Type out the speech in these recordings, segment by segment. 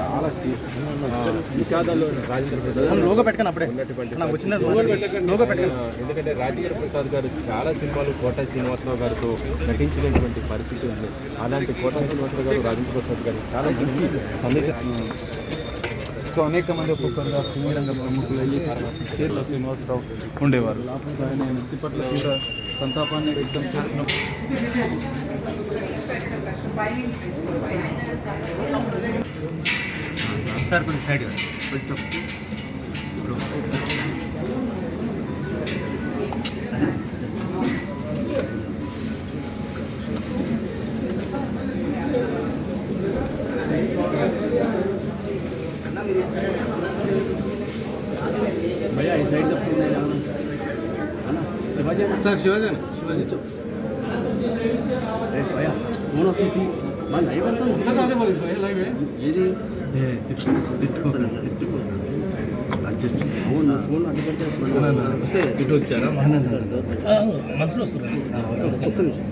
చాలా విషాదాల్లో రాజేంద్ర ప్రసాద్ లోగో పెట్టుకుని అప్పుడే ఎందుకంటే రాజేంద్ర ప్రసాద్ గారు చాలా సినిమాలు కోట శ్రీనివాసరావు గారితో నటించినటువంటి పరిస్థితి ఉంది. అలాంటి కోట శ్రీనివాసరావు గారు రాజేంద్ర ప్రసాద్ గారు చాలా మంచి సన్నిహిత. సో అనేక మంది ఒక్కొక్కరుగా సినీ రంగ ప్రముఖులు అయ్యి కేరళ శ్రీనివాసరావు ఉండేవారు. ఆయన మృతి పట్ల తీవ్ర సంతాపాన్ని వ్యక్తం చేస్తున్నప్పుడు సార్ కొంచెం సైడ్ भैया इस साइड का फोन है ना शिवाजी సార్ శివాజీ भैया फोन वस्तुंది మన లైవ్ అంతా లైవ్ ఏది తిట్టుకో అడ్జస్ట్ అవును ఫోన్ అడ్డుపడితే తిట్టు వచ్చారా మనసులో వస్తున్నారు ఒక్క నిమిషం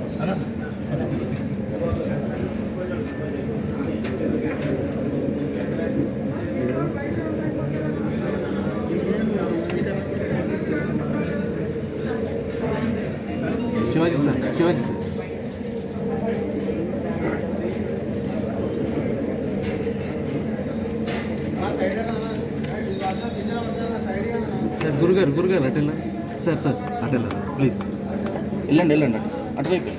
శివాజీ సార్ శివాజీ సార్ గురుగారు అటు వెళ్ళారు సార్ అటు వెళ్ళారు ప్లీజ్ వెళ్ళండి అటువైపు